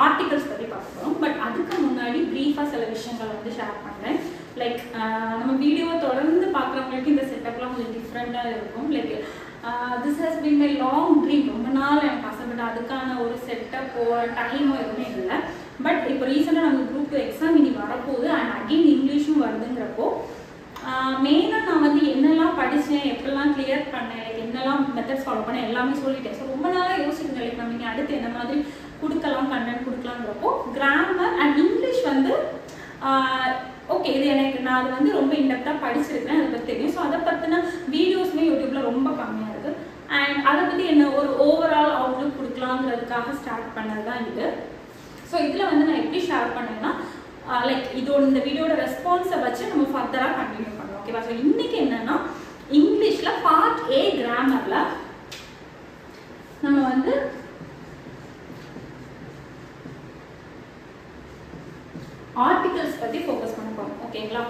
articles பத்தி பார்ப்போம். But அதுக்கு முன்னாடி பிரீஃபா சில விஷயங்களை வந்து ஷேர் பண்றேன். லைக் நம்ம வீடியோவை தொடர்ந்து பார்க்குறவங்களுக்கு இந்த செட்டப்லாம் கொஞ்சம் டிஃப்ரெண்ட்டாக இருக்கும். Like this has been my long dream. ரொம்ப நாள் எனக்கு ஆசைப்பட்ட அதுக்கான ஒரு செட்டப்போ டைமோ எதுவுமே இல்லை. பட் இப்போ ரீசெண்டாக நம்ம குரூப் எக்ஸாம் இனி வரப்போகுது அண்ட் அகெயின் இங்கிலீஷும் வருதுங்கிறப்போ மெயினாக நான் வந்து என்னெல்லாம் படித்தேன், எப்படிலாம் கிளியர் பண்ணேன், லைக் என்னெல்லாம் மெத்தட்ஸ் ஃபாலோ பண்ணேன் எல்லாமே சொல்லிட்டேன். ஸோ ரொம்ப நாளாக யோசிச்சுருந்தேன் லைக் நம்ம இங்கே அடுத்து என்ன மாதிரி கொடுக்கலாம், கண்டென்ட் கொடுக்கலாங்கிறப்போ கிராமர் அண்ட் இங்கிலீஷ் வந்து ஓகே இது எனக்கு நான் அது வந்து ரொம்ப இன்டெப்த்தாக படிச்சிருக்கேன், அதை பற்றி தெரியும். ஸோ அதை பற்றின வீடியோஸுமே யூடியூப்பில் ரொம்ப கம்மியாக இருக்குது. அண்ட் அதை பற்றி என்ன ஒரு ஓவரால் அவுட்லுக் கொடுக்கலாங்கிறதுக்காக ஸ்டார்ட் பண்ணது தான் இது. ஸோ இதில் வந்து நான் எப்படி ஷேர் பண்ணேன்னா லைக் இதோட இந்த வீடியோட ரெஸ்பான்ஸை வச்சு நம்ம ஃபர்தராக கண்டினியூ பண்ணுவோம். ஓகேவா? ஸோ இன்னைக்கு என்னன்னா இங்கிலீஷில் பார்ட் ஏ கிராமரில் நம்ம வந்து ஆர்டிகல்ஸ் பற்றி ஃபோக்கஸ் பண்ண போகிறோம். ஓகேங்களா?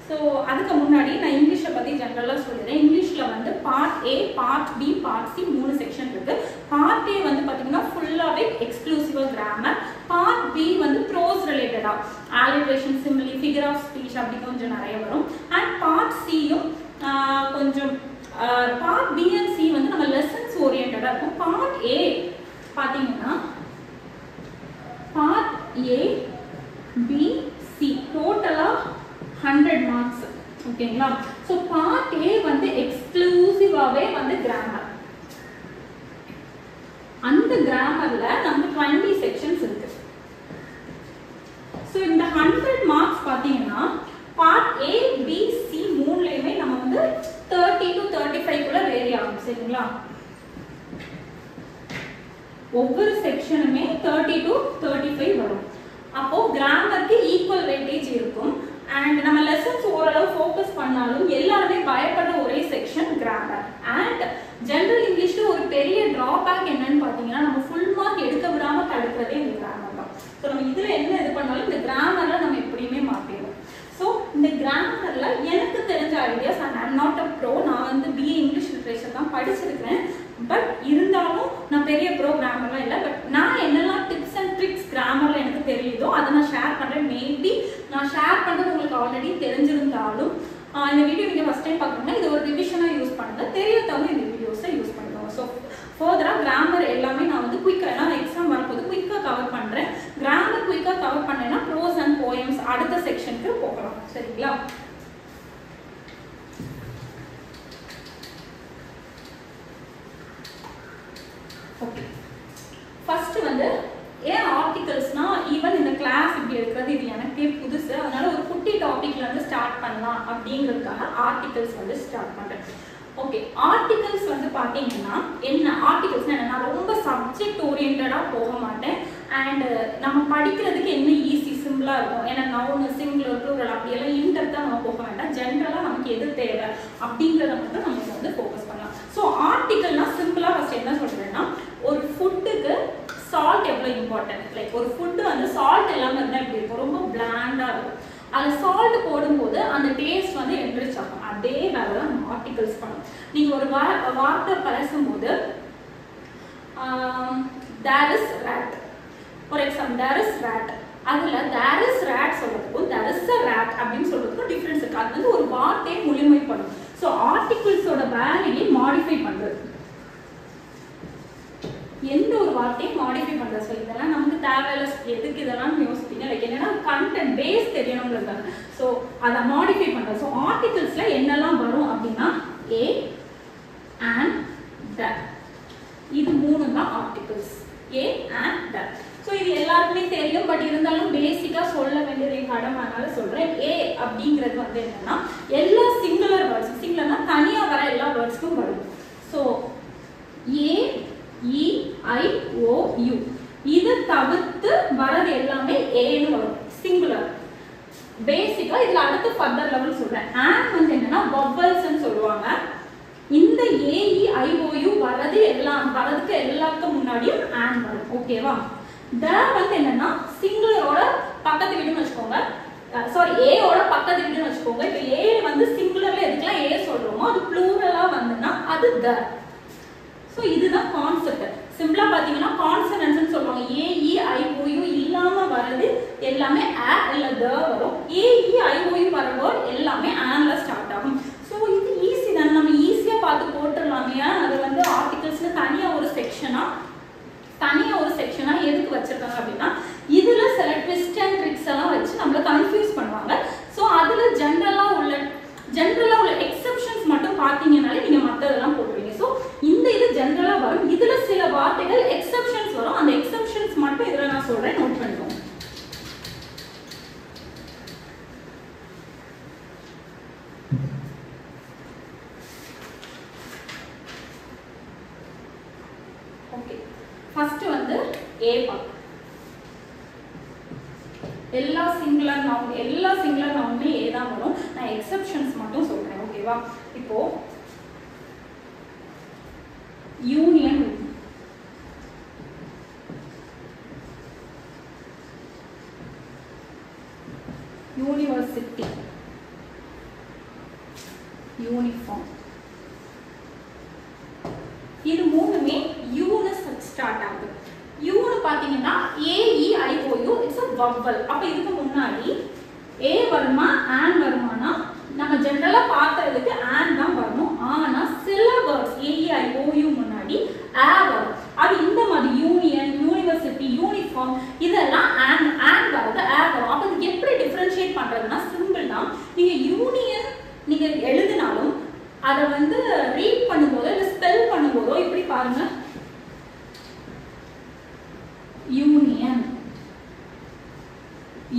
ஸோ அதுக்கு முன்னாடி நான் இங்கிலீஷை பற்றி ஜென்ரலாக சொல்லிடுறேன். இங்கிலீஷில் வந்து part A, part B, part C 3 section இருக்குது. பார்ட் ஏ வந்து பார்த்தீங்கன்னா ஃபுல்லாகவே எக்ஸ்க்ளூசிவாக கிராமர். பார்ட் பி வந்து ப்ரோஸ் ரிலேட்டடாக alliteration, simile, figure of speech அப்படி கொஞ்சம் நிறைய வரும். அண்ட் பார்ட் சியும் கொஞ்சம் பார்ட் பி அண்ட் சி வந்து நம்ம லெசன்ஸ் ஓரியன்டாக இருக்கும். பார்ட் ஏ பார்த்தீங்கன்னா பார்ட் ஏ பி சி டோட்டலாக 100 மார்க்ஸ். ஓகேங்களா? ஸோ பார்ட் ஏ வந்து எக்ஸ்க்ளூசிவாகவே வந்து கிராமர். அந்த கிராமர்ல நமக்கு 20 செக்ஷன்ஸ் இருக்கு. ஸோ இந்த 100 மார்க்ஸ் பார்த்தீங்கன்னா பார்ட் ஏ, பி, சி மூணுலையுமே நம்ம வந்து 30 to 35 குள்ள வேரி ஆகும். சரிங்களா? ஒவ்வொரு செக்ஷனுமே 30 to 35 வரும். அப்போ கிராமருக்கு ஈக்குவல் வெயிட்டேஜ் இருக்கும். அண்ட் நம்ம லெசன்ஸ் ஓரளவு ஃபோக்கஸ் பண்ணாலும் எல்லாருமே பயப்படுற ஒரே செக்ஷன் கிராமர். அண்ட் ஜென்ரல் இங்கிலீஷ்ல ஒரு பெரிய டிராபேக் என்னன்னு பார்த்தீங்கன்னா நம்ம ஃபுல் மார்க் எடுக்க விடாம தடுக்கிறதே இந்த கிராமர் தான். ஸோ நம்ம இதுல என்ன இது பண்ணாலும் இந்த கிராமர்ல நம்ம எப்படியுமே மாற்றிடுவோம். ஸோ இந்த கிராமர்ல எனக்கு தெரிஞ்ச ideas, and I'm not a bro, நான் வந்து பிஏ இங்கிலீஷ் லிட்ரேச்சர் தான் படிச்சிருக்கிறேன். பட் இருந்தாலும் நான் பெரிய ப்ரோ கிராமர்லாம் இல்லை. பட் நான் என்னெல்லாம் டிப்ஸ் அண்ட் ட்ரிக்ஸ் கிராமர்ல எனக்கு தெரியுதோ அதை நான் ஷேர் பண்ணுறேன். மேபி நான் ஷேர் பண்ணுறது உங்களுக்கு ஆல்ரெடி தெரிஞ்சிருந்தாலும் இந்த வீடியோ நீங்கள் ஃபஸ்ட் டைம் பார்க்கணும்னா இது ஒரு ரிவிஷனாக யூஸ் பண்ணுங்க, தெரியாதவங்க இந்த வீடியோஸை யூஸ் பண்ணுவாங்க. ஸோ ஃபர்தராக கிராமர் எல்லாமே நான் வந்து குயிக்காக, ஏன்னா எக்ஸாம் வரப்போது குயிக்காக கவர் பண்ணுறேன். கிராமர் குயிக்காக கவர் பண்ணேன்னா ப்ரோஸ் அண்ட் போயம்ஸ் அடுத்த செக்ஷனுக்கு போகலாம். சரிங்களா? ஓகே, ஃபர்ஸ்ட் வந்து ஏன் ஆர்டிகல்ஸ்னா ஈவன் இந்த கிளாஸ் இப்படி எடுக்கிறது இது எனக்கே புதுசு. அதனால ஒரு குட்டி டாபிக்ல இருந்து ஸ்டார்ட் பண்ணலாம் அப்படிங்கிறதுக்காக ஆர்டிகல்ஸ் வந்து ஸ்டார்ட் பண்றேன். ஓகே, ஆர்டிகல்ஸ் வந்து பார்த்தீங்கன்னா என்ன ஆர்டிகல்ஸ்னா என்ன, நான் ரொம்ப சப்ஜெக்ட் ஓரியன்டாக போக மாட்டேன். அண்ட் நம்ம படிக்கிறதுக்கு என்ன ஈஸி சிம்பிளாக இருக்கும். ஏன்னா நவுன், சிங்குலர், ப்ளூரல் அப்படியெல்லாம் இன்டெப்த்தாக நம்ம போக வேண்டாம். ஜென்ரலாக நமக்கு எது தேவை அப்படிங்கிறத மட்டும் நம்ம வந்து ஃபோக்கஸ் பண்ணலாம். ஸோ ஆர்டிகல்னா சிம்பிளாக ஃபர்ஸ்ட் என்ன சொல்றேன்னா, ஒரு ஃபுட்டுக்கு சால்ட் எவ்வளோ இம்பார்ட்டன்ட். லைக் ஒரு ஃபுட்டு வந்து சால்ட் எல்லாமே இருந்தால் எப்படி இருக்கும், ரொம்ப பிளாண்டாக இருக்கும். அதில் சால்ட் போடும்போது அந்த டேஸ்ட் வந்து என்ரிச் ஆகும். அதே வேலை தான் நம்ம ஆர்டிகல்ஸ் பண்ணும். நீங்கள் ஒரு வார்த்தை பேசும்போது there is rate, for example there is rate, அதில் தேர் இஸ் ரேட் சொல்றதுக்கும் தேர் இஸ் அ ரேட் அப்படின்னு சொல்றதுக்கும் டிஃப்ரென்ஸ் இருக்கு. அது வந்து ஒரு வார்த்தையை முழுமைப்படும். ஸோ ஆர்டிகிள்ஸோட வேலையை மாடிஃபை பண்றது, எந்த ஒரு வார்த்தையும் மாடிஃபை பண்றது. ஸோ இதெல்லாம் நமக்கு தேவையில்ல, எதுக்கு இதெல்லாம் யோசிப்பீங்க. லைக் என்னன்னா கண்டென்ட் பேஸ் தெரியணுங்கிறதுக்காக. ஸோ அதை மாடிஃபை பண்றது. ஸோ ஆர்டிகிள்ஸ்ல என்னெல்லாம் வரும் அப்படின்னா ஏ அண்ட் த, இது 3 தான் articles, A and the. So இது எல்லாருக்குமே தெரியும். பட் இருந்தாலும் பேசிக்கா சொல்ல வேண்டியது என் கடமை, அதனால சொல்றேன். ஏ அப்படிங்கிறது வந்து என்னன்னா எல்லா சிங்குலர் வேர்ட்ஸ், சிங்குலர்னா தனியா வர எல்லா வேர்ட்ஸ்க்கும் வரும். So A, E, I, O, you இதை தவிர்த்து வரது எல்லாமே ஏன்னு வரும், சிங்குலர். பேசிக்கா இதுல அடுத்து ஃபர்தர் லெவல் சொல்றேன். அண்ட் வந்து என்னன்னா வவல்ஸ்ன்னு சொல்லுவாங்க. இந்த இந்த AEIOU வரதுக்கு எல்லாத்துக்கும் முன்னாடியும் and வரும். ஓகேவா? the வந்து என்னன்னா சிங்குலரோட பக்கத்து வீடுன்னு வச்சுக்கோங்க. சாரி, A ஓட பக்கத்து வீடுன்னு வச்சுக்கோங்க. இப்போ A வந்து சிங்குலர்ல எதுக்கெல்லாம் A சொல்றோமோ அது ப்ளூரலா வந்துன்னா அது the. ஸோ இதுதான் கான்செப்ட். சிம்பிளா பாத்தீங்கன்னா கான்சனன்ட்ஸ் சொல்லுவாங்க. AEIOU இல்லாம வர்றது எல்லாமே a இல்ல the வரும். AEIOU வர வேர்ட் எல்லாமே and ல ஸ்டார்ட் ஆகும். ஸோ இது ஈஸி தான், நம்ம ஈஸியா பார்த்து போட்டுடலாமே. அது வந்து ஆர்டிகல்ஸ்ல தனியா ஒரு செக்ஷனா எதுக்கு வச்சிருக்காங்க அப்படின்னா இதுல சில ட்விஸ்ட் அண்ட் ட்ரிக்ஸ் எல்லாம் வச்சு நம்மள கன்ஃபியூஸ் பண்ணுவாங்க. ஸோ அதுல ஜென்ரலா உள்ள எக்ஸெப்ஷன்ஸ் மட்டும் பாத்தீங்கன்னாலே நீங்க மத்ததெல்லாம் போட்டுருவீங்க. ஸோ இந்த இது ஜென்ரலா வரும். இதுல சில வார்த்தைகள் எக்ஸெப்ஷன்ஸ் வரும். அந்த எக்ஸெப்ஷன்ஸ் மட்டும் இதுல நான் சொல்றேன், நோட் பண்ணிக்கோங்க. ஓகே, ஃபர்ஸ்ட் வந்து A பார்ட். எல்லா சிங்குலர் நவுன்மே A தான் வரும். நான் எக்ஸெப்ஷன்ஸ் மட்டும் சொல்றேன். ஓகேவா? இப்போ யூனியன், யூனிவர்சிட்டி, யூனிஃபார்ம், இது மூணுமே யூன்னு ஸ்டார்ட் ஆகுது. யூன்னு பாத்தீங்கன்னா AEIOU இட்ஸ் a vowel. அப்ப இதுக்கு முன்னாடி A வருமா and வருமானா நம்ம ஜெனரலா பார்த்ததுக்கு and தான் வரணும். ஆனா சில வேர்ட்ஸ் AEIOU முன்னாடி a வரும். அது இந்த மாதிரி யூனியன், யூனிவர்சிட்டி, யூனிஃபார்ம் இதெல்லாம் and வரது a வரும். அப்ப இதுக்கு எப்படி டிஃபரன்ஷியேட் பண்றதுன்னா சிம்பிள் தான். நீங்க யூனியன் நீங்க எழுதினாலும் அதை வந்து ரீட் பண்ணும்போதோ இல்ல ஸ்பெல் பண்ணும்போதோ இப்படி பாருங்க, யூனியன்,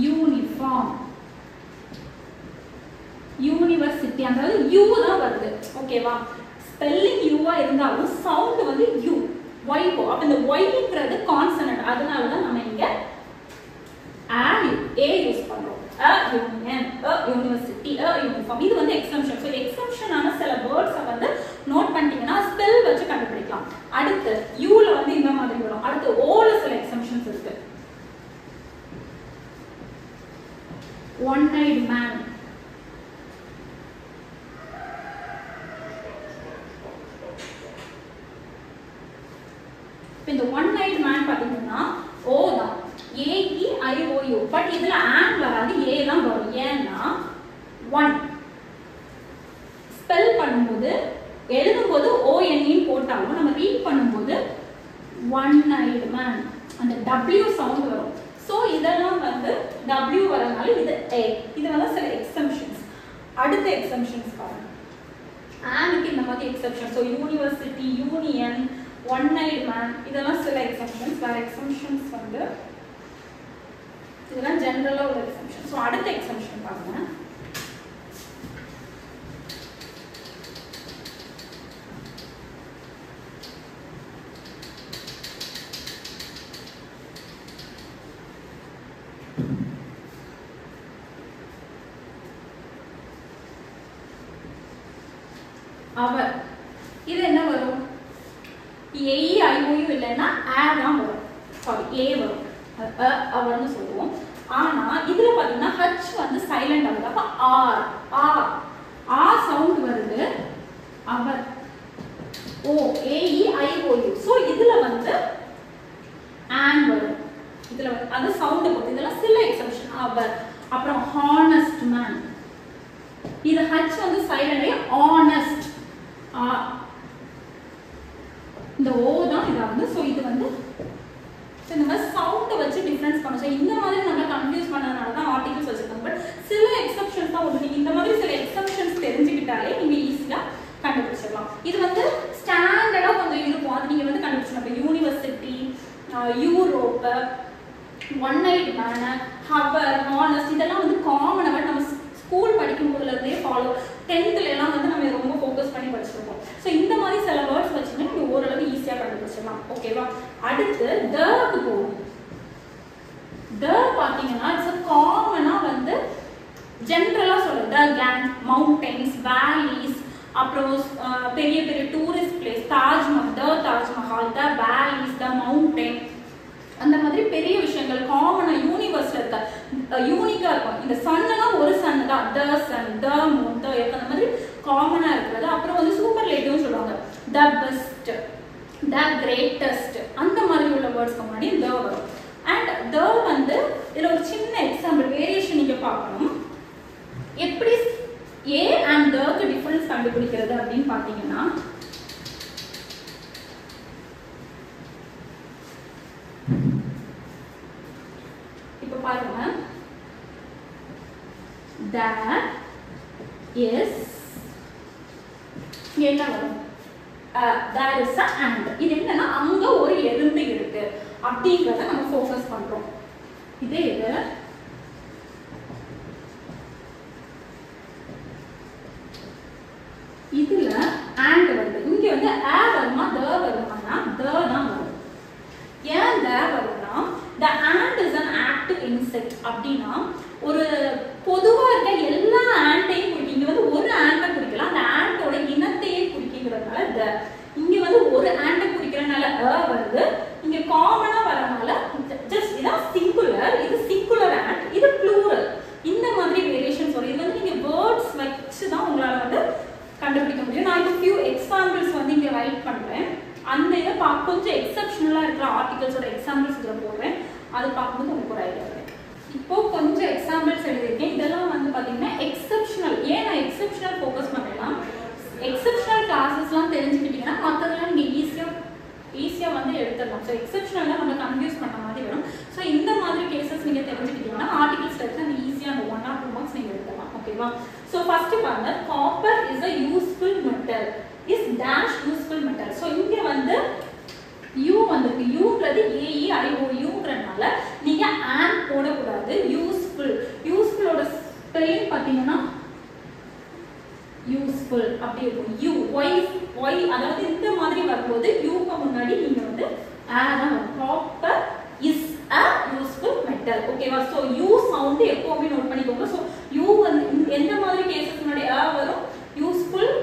யூனிஃபார்ம், யூனிவர்சிட்டி, அதாவது யூ தான் வருது. ஓகேவா? ஸ்பெல்லிங் யூவா இருந்தாலும் சவுண்ட் வந்து யூ, ஒய் போ. அப்ப இந்த ஒய்ங்கிறது கான்சனன்ட். அதனால தான் நம்ம இங்க a யூஸ் பண்றோம். a union, a university, a uniform. இது வந்து எக்ஸம்ஷன். ஸோ எக்ஸம்ஷனான சில வேர்ட்ஸை வந்து நோட் பண்ணிட்டீங்கன்னா ஸ்பெல் வச்சு கண்டுபிடிக்கலாம். அடுத்து யூல வந்து இந்த மாதிரி வரும். அடுத்து ஓல சில எக்ஸம்ஷன்ஸ் இருக்கு. ஒன்-ஐட் மேன், இந்த ஒன்-ஐட் மேன் பாத்தீங்கன்னா ஓ தான், AEIOU. பட் இதுல and வராது, A தான் வரும். ஏன்னா ஒன் ஸ்பெல் பண்ணும்போது எழுதும்போது ONE போட்டாலும் நம்ம ரீட் பண்ணும்போது ஒன்-ஐட் மேன் அந்த W சவுண்ட் வரும். ஸோ இதெல்லாம் வந்து W வரனால இது A. இது வந்து சில எக்ஸம்ஷன்ஸ். அடுத்த எக்ஸம்ஷன்ஸ் பாருங்க. ஆனுக்கு இந்த மாதிரி exemption. So university, union, one-eyed man இதெல்லாம் சில எக்ஸம்ஷன்ஸ். வேற எக்ஸம்ஷன்ஸ் வந்து இதெல்லாம் ஜெனரலா ஒரு எக்ஸம்ஷன். ஸோ அடுத்த எக்ஸம்ஷன் பாருங்க. அவர், இது என்ன வரும்? AEIOU இல்லைன்னா a தான் வரும். சாரி, A வரும். அவர்னு சொல்லுவோம். ஆனா இதுல பாத்தீங்கன்னா H வந்து சைலண்ட் ஆகுது. அப்ப ஆர் சவுண்ட் வருது. அவர், ஓ, AEIOU. சோ இதுல வந்து and வரும். இதுல அது சவுண்ட் போகுது. இதெல்லாம் சில எக்ஸெப்ஷன். அவர், அப்புறம் ஹானஸ்ட் மேன், இது H வந்து சைலண்ட், ஆனஸ்ட், இந்த ஓ தான் இதாகுது. ஸோ இது வந்து இந்த மாதிரி சவுண்டை வச்சு டிஃபரன்ஸ் பண்ணும். ஸோ இந்த மாதிரி நம்ம கன்ஃபியூஸ் பண்ணதுனால தான் ஆர்டிகல்ஸ் வச்சிருக்காங்க. பட் சில எக்ஸப்ஷன்ஸ் தான் உண்டு. நீங்கள் இந்த மாதிரி சில எக்ஸப்ஷன்ஸ் தெரிஞ்சுக்கிட்டாலே நீங்கள் ஈஸியாக கண்டுபிடிச்சிடலாம். இது வந்து ஸ்டாண்டர்டாக கொஞ்சம் இருக்கும். அது நீங்கள் வந்து கண்டுபிடிச்சிடலாம். இப்போ university, Europe, one-eyed man, hour, honest இதெல்லாம் வந்து காமனாக நம்ம ஸ்கூல் படிக்கும் போதுலேருந்தே ஃபாலோ, 10th எல்லாம் வந்து நம்ம ரொம்ப ஃபோக்கஸ் பண்ணி படிச்சிருப்போம். ஸோ இந்த மாதிரி சில வேர்ட்ஸ் வச்சுங்கன்னா நீங்கள் ஓரளவு ஈஸியாக கண்டுபிடிச்சிடலாம். ஓகேவா? அடுத்து தக்கு போகும். த பார்த்தீங்கன்னா இட்ஸ் காமனாக வந்து ஜென்ரலாக சொல்லுது. த கேங், மவுண்டன்ஸ், வேலிஸ், அப்புறம் பெரிய பெரிய டூரிஸ்ட் பிளேஸ், தாஜ்மஹால், த வேலிஸ், த மவுண்டைன், அந்த மாதிரி பெரிய விஷயங்கள் காமனா யூனிவர்ஸ்ல இருக்க யூனிக்கா இருக்கும். இந்த சன்னா ஒரு சன் தான், the sun, the moon, the earth, அந்த மாதிரி காமனா இருக்கிறது. அப்புறம் வந்து சூப்பர்லேட்டிவ் சொல்லுவாங்க, த பெஸ்ட், த கிரேட்டஸ்ட், அந்த மாதிரி உள்ள வேர்ட்ஸ்க்கு முன்னாடி த வரும். அண்ட் த வந்து இதுல ஒரு சின்ன எக்ஸாம்பிள் வேரியேஷன் நீங்க பார்க்கணும். எப்படி ஏ அண்ட் தக்கு டிஃபரன்ஸ் கண்டுபிடிக்கிறது அப்படின்னு பாத்தீங்கன்னா, இப்ப பாருங்க, there is என்ன வரும், there is a and. இது என்னன்னா அங்க ஒரு எறும்பு இருக்கு அப்படிங்கறத நம்ம ஃபோக்கஸ் பண்றோம். இதே இது இதுல and வருது, இங்க வந்து a வருமா the வருமானா the தான் வரும். ஏன் the வரும்னா the ant is an active insect அப்படின்னா ஒரு பொதுவா இருக்க எல்லா ஆண்டையும் குறிக்கும். இங்க வந்து ஒரு ஆண்டை குறிக்கலாம், அந்த ஆண்டோட இனத்தையே குறிக்கிறதுனால the. இங்க வந்து ஒரு ஆண்டை குறிக்கிறதுனால a வருது, இங்க காமனா வரனால ஜஸ்ட் இதான் சிங்குலர், இது சிங்குலர் ஆண்ட், இது ப்ளூரல். இந்த மாதிரி வேரியேஷன்ஸ் வரும். இது வந்து நீங்க வேர்ட்ஸ் வச்சு தான் உங்களால வந்து கண்டுபிடிக்க முடியும். நான் இப்போ ஃபியூ எக்ஸாம்பிள்ஸ் வந்து இங்க ரைட் பண்றேன். அந்த இதை கொஞ்சம் எக்ஸப்ஷனலா இருக்கிற ஆர்டிகல்ஸோட எக்ஸாம்பிள்ஸ் இதில் போடுறேன். அது பார்க்கும்போது உங்களுக்கு ஒரு ஐடியா கிடைக்கும். இப்போ கொஞ்சம் எக்ஸாம்பிள்ஸ் எழுதியிருக்கேன். இதெல்லாம் வந்து பார்த்தீங்கன்னா எக்ஸப்ஷனல். ஏன் நான் எக்ஸப்ஷனல் ஃபோக்கஸ் பண்ணலாம், எக்ஸப்ஷனல் கிளாஸஸ்லாம் தெரிஞ்சுக்கிட்டீங்கன்னா மற்றதெல்லாம் நீங்கள் ஈஸியாக வந்து எடுத்துடலாம். ஸோ எக்ஸப்ஷனலாக நம்ம கன்ஃபியூஸ் பண்ண மாதிரி வரும். ஸோ இந்த மாதிரி கேசஸ் நீங்கள் தெரிஞ்சுக்கிட்டீங்கன்னா ஆர்டிகல்ஸ் எடுத்து அந்த ஈஸியாக அந்த 1 or 2 மார்க்ஸ் நீங்கள் எடுத்துடலாம். ஓகேவா? ஸோ ஃபர்ஸ்ட் பாருங்க, copper is a useful metal, is dash useful metal. So இங்க வந்து யூ வந்துருக்கு, யூங்கிறது AEIOUங்கிறதுனால நீங்க and போடக்கூடாது. யூஸ்ஃபுல், யூஸ்ஃபுல்லோட ஸ்பெல்லிங் பார்த்தீங்கன்னா யூஸ்ஃபுல் அப்படி இருக்கும். யூ ஒய் அதாவது இந்த மாதிரி வரும்போது யூக்கு முன்னாடி நீங்க வந்து a தான் வரும். Copper is a useful metal. ஓகேவா? ஸோ யூ சவுண்ட் எப்பவுமே நோட் பண்ணிக்கோங்க. ஸோ யூ வந்து எந்த மாதிரி கேசஸ் முன்னாடி a வரும், யூஸ்ஃபுல்,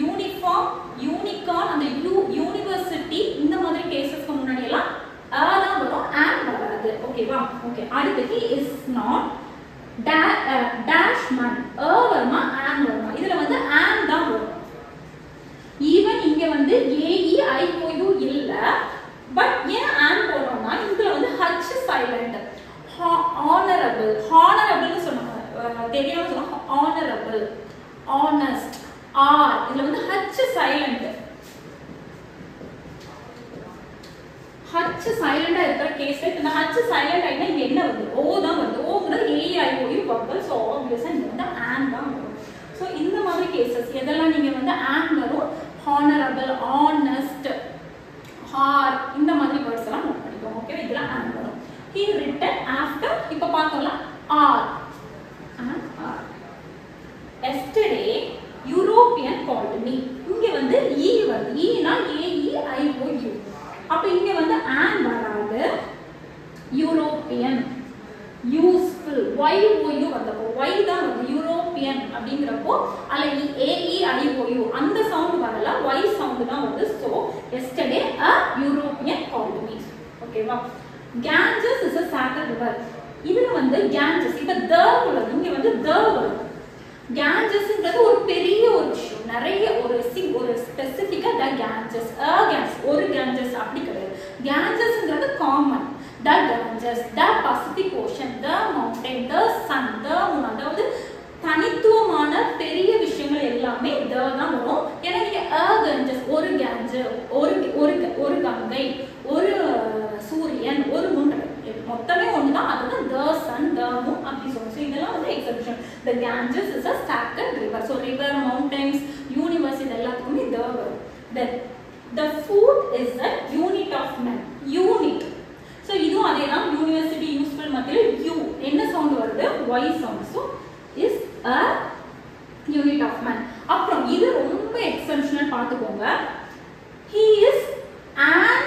யூனிஃபார்ம், யூனிகார்ன், அந்த யூனிவர்சிட்டி, இந்த மாதிரி கேசஸ்க்கு முன்னாடி எல்லாம் a தான் வரும், and வராது. ஓகேவா? ஓகே, அடுத்து he is not dash man, a வருமா and வருமா, இதுல வந்து and தான் வரும். ஈவன் இங்க வந்து AEIOU இல்ல, பட் ஏன் and போடுறோம்னா இதுல வந்து h சைலண்ட். ஹானரபிள், ஹானரபிள்னு சொன்னாங்க, தெரியாம சொன்னா ஹானரபிள், ஆனஸ்ட், ஆர், இதுல வந்து h சைலண்ட். h சைலண்டா இருக்கிற கேஸ்ல இந்த h சைலண்ட் ஆயிட்டா இங்க என்ன வருது, o தான் வருது. ஓங்கிறது AEIOU வர்பல். சோ ஆப்வியஸா இங்க வந்து and தான் வரும். சோ இந்த மாதிரி கேसेस எதெல்லாம் நீங்க வந்து and வரும், ஹானரபிள், ஆனஸ்ட், ஹார், இந்த மாதிரி வேர்ட்ஸ் எல்லாம் நோட் பண்ணிக்கோங்க. ஓகே, இதெல்லாம் and வரும். he written after, இப்ப பார்க்கலாம் r and r. yesterday European called me, இங்க வந்து e வருது, e னா AEIOU. அப்ப இங்க வந்து and வராது, யூரோப்பியன், யூஸ்ஃபுல், YOU வந்தப்போ y தான் வந்து யூரோப்பியன் அப்படிங்கிறப்போ அல்ல AEIOU அந்த சவுண்ட் வரல, y சவுண்ட் தான் வருது. So yesterday a European called me. ஓகேவா? Ganges is a sacred river. இதுல வந்து Ganges, இப்ப the உள்ளது, இங்க வந்து the வரும். Gangesங்கிறது ஒரு பெரிய ஒரு விஷயம், நிறைய ஒரு ஸ்பெசிஃபிக்கா the Ganges, a Ganges, ஒரு Ganges அப்படி கிடையாது. Gangesங்கிறது common, the Ganges, the Pacific Ocean, the mountain, the sun, the moon, அதாவது தனித்துவமான பெரிய விஷயங்கள் எல்லாமே the தான் வரும். ஏன்னா நீங்க a Ganges, ஒரு Ganges, ஒரு கங்கை, ஒரு சூரியன், ஒரு மூன், மொத்தமே ஒண்ணுதான், அதுதான் the sun, the moon அப்படி சொல்றோம். So இதெல்லாம் வந்து exception. The Ganges is a sacred river. So river, mountains, universe இது எல்லாத்துக்குமே the வரும். The food is the unit of man. Unit. So இதுவும் அதேதான், யூனிவர்சிட்டி, யூஸ்ஃபுல் மத்தியில u என்ன சவுண்ட் வருது, y sound. So is a unit of man. அப்புறம் இது ரொம்ப எக்ஸெப்ஷனல் பார்த்துக்கோங்க. He is an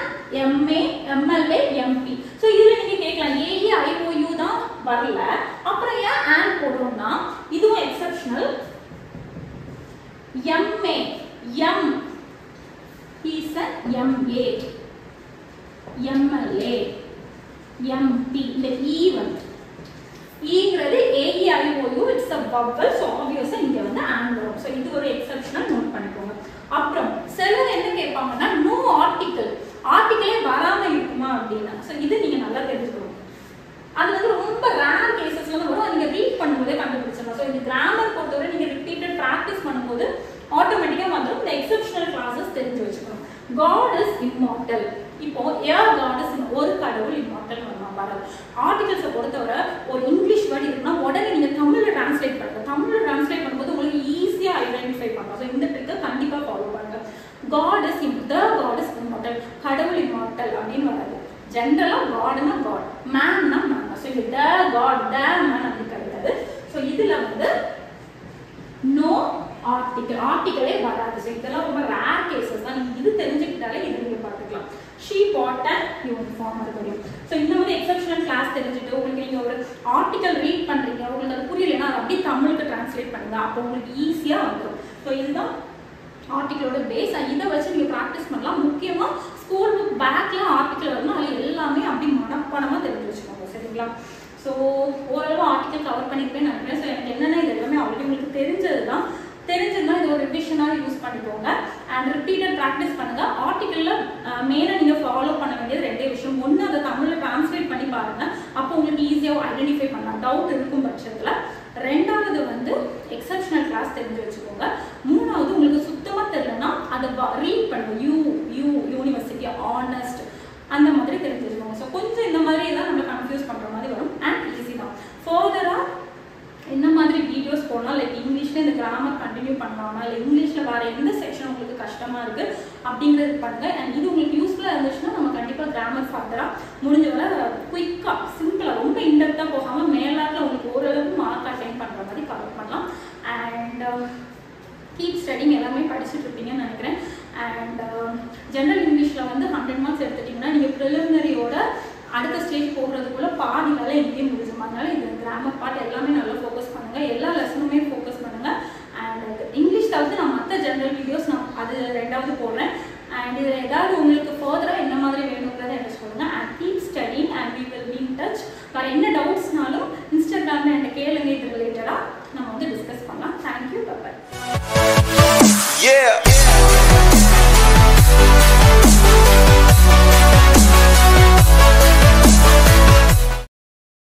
MA, MLA, MP. So இதுல நீங்க கேட்கலாம் AEIOU தான் வரல, அப்புறம் ஏன் and போடுறோம்னா இதுவும் exceptional. MA, M, he's an MA, MLA, MP, இந்த E வந்து ஈங்கிறது AEIOU, it's a vowel, so obviously இங்க வந்து and வரும். So இது ஒரு எக்ஸெப்ஷனல் நோட் பண்ணிக்கோங்க. அப்புறம் சிலர் என்ன கேட்பாங்கன்னா நோ ஆர்டிகல், ஆர்டிகலே வராம இருக்குமா அப்படின்னா, ஸோ இது நீங்க நல்லா தெரிஞ்சுக்கணும். அது வந்து ரொம்ப ரேர் கேசஸ்ல தான் வரும், நீங்க ரீட் பண்ணும்போதே கண்டுபிடிச்சிடலாம். ஸோ இந்த கிராமர் பொறுத்தவரை நீங்க ரிப்பீட்டட் ப்ராக்டிஸ் பண்ணும்போது ஆட்டோமேட்டிக்கா வந்துடும். இந்த எக்ஸெப்ஷனல் கிளாஸஸ் தெரிஞ்சு வச்சுக்கணும். God is immortal. இப்போ காட் இஸ் ஒரு கடவுள் இம்மார்டல் வராது. ஆர்டிகல்ஸை பொறுத்தவரை ஒரு இங்கிலீஷ் வேர்டு இருக்குன்னா உடனே நீங்க தமிழ்ல டிரான்ஸ்லேட் பண்ணுங்க. தமிழ்ல டிரான்ஸ்லேட் பண்ணும்போது உங்களுக்கு ஈஸியா ஐடென்டிஃபை பண்ணலாம். ஸோ இந்த ட்ரிக்கை கண்டிப்பா ஃபாலோ பண்ணுங்க. God is God is immortal, கடவுள் இம்மார்டல் அப்படின்னு வராது. ஜென்ரலா காட்னா காட், மேன்னா மேன். ஸோ இது த காட் த மேன் அப்படி கிடையாது. ஸோ இதுல வந்து நோ ஆர்டிகல், ஆர்டிகலே வராது. ஸோ இதெல்லாம் ரொம்ப ரேர் கேசஸ் தான். நீங்க இது தெரிஞ்சுக்கிட்டாலே இது நீங்க பார்த்துக்கலாம். ஷீ பாட் அண்ட் யூனிஃபார்ம் அது தெரியும். ஸோ இந்த மாதிரி எக்ஸெப்ஷனல் கிளாஸ் தெரிஞ்சுட்டு உங்களுக்கு நீங்க ஒரு ஆர்டிகல் ரீட் பண்றீங்க, உங்களுக்கு அது புரியலைன்னா அது அப்படியே தமிழுக்கு டிரான்ஸ்லேட் பண்ணுங்க, அப்போ உங்களுக்கு ஈஸியா வந்துடும். ஸோ இதுதான் ஆர்டிகளோட பேஸ். இதை வச்சு நீங்க ப்ராக்டிஸ் பண்ணலாம். முக்கியமா ஸ்கூல் புக் பேக்ல ஆர்டிகல் வரணும், அது எல்லாமே அப்படி மனப்பாடமா தெரிஞ்சு வச்சுக்கோங்க. சரிங்களா? ஸோ ஓரளவு ஆர்டிகல் கவர் பண்ணிருப்பேன்னு நினைக்கிறேன். ஸோ எனக்கு என்னென்ன இது எல்லாமே ஆல்ரெடி உங்களுக்கு தெரிஞ்சதுன்னா இது ஒரு ரிவிஷனாக யூஸ் பண்ணிக்கோங்க. அண்ட் ரிப்பீட்டட் ப்ராக்டிஸ் பண்ணுங்க. ஆர்டிகல்ல மெயினாக நீங்கள் ஃபாலோ பண்ண வேண்டியது ரெண்டே விஷயம். ஒன்று அதை தமிழில் டிரான்ஸ்லேட் பண்ணி பாருங்க, அப்போ உங்களுக்கு ஈஸியாக ஐடென்டிஃபை பண்ணலாம் டவுட் இருக்கும் பட்சத்தில். ரெண்டாவது வந்து எக்ஸெப்ஷனல் கிளாஸ் தெரிஞ்சு வச்சுக்கோங்க. மூணாவது உங்களுக்கு சுத்தமாக தெரியலன்னா அதை ரீட் பண்ணுங்க. யூனிவர்சிட்டி, ஆனஸ்ட் அந்த மாதிரி தெரிஞ்சு வச்சுக்கோங்க. ஸோ கொஞ்சம் இந்த மாதிரி தான் நம்ம கன்ஃபியூஸ் பண்ணுற மாதிரி வரும். அண்ட் ஈஸி தான். ஃபர்தராக என்ன மாதிரி வீடியோஸ் போடலாம், லைக் இங்கிலீஷ்ல இந்த கிராமர் கண்டினியூ பண்ணலாமா, இல்லை இங்கிலீஷில் வேறு எந்த செக்ஷன் உங்களுக்கு கஷ்டமாக இருக்குது அப்படிங்கிறது பண்ணுங்க. அண்ட் இது உங்களுக்கு யூஸ்ஃபுல்லாக இருந்துச்சுன்னா நம்ம கண்டிப்பாக கிராமர் ஃபர்தராக முடிஞ்ச வரை குயிக்காக சிம்பிளாக ரொம்ப இன்டெப்த்தாக போகாமல் மேலாட்டில் உங்களுக்கு ஓரளவுக்கு மார்க் அட்டைன் பண்ணுற மாதிரி கவர் பண்ணலாம். அண்ட் கீப் ஸ்டடிங், எல்லாமே படிச்சுட்டு இருப்பீங்கன்னு நினைக்கிறேன். அண்ட் ஜென்ரல் இங்கிலீஷில் வந்து 100 மார்க்ஸ் எடுத்துட்டிங்கன்னா நீங்கள் ப்ரிலிமினரியோட அடுத்த ஸ்டேஜ் போகிறதுக்குள்ள பாதி வேலை எங்கேயும் முடிஞ்சும். அதனால இது கிராமர் பார்ட் எல்லாமே நல்லா ஃபோக்கஸ் பண்ணுங்க, எல்லா லெசனுமே ஃபோக்கஸ் பண்ணுங்க. அண்ட் இங்கிலீஷ் தவிர்த்து நான் மற்ற ஜென்ரல் வீடியோஸ் நான் அது ரெண்டாவது போடுறேன். அண்ட் இதில் ஏதாவது உங்களுக்கு ஃபர்தராக என்ன மாதிரி வேணுங்கிறத எனக்கு சொல்லுங்கள். And keep studying and we will be in touch. வேறு என்ன டவுட்ஸ்னாலும் இன்ஸ்டாகிராமில் என்கிட்ட கேளுங்க. இதில்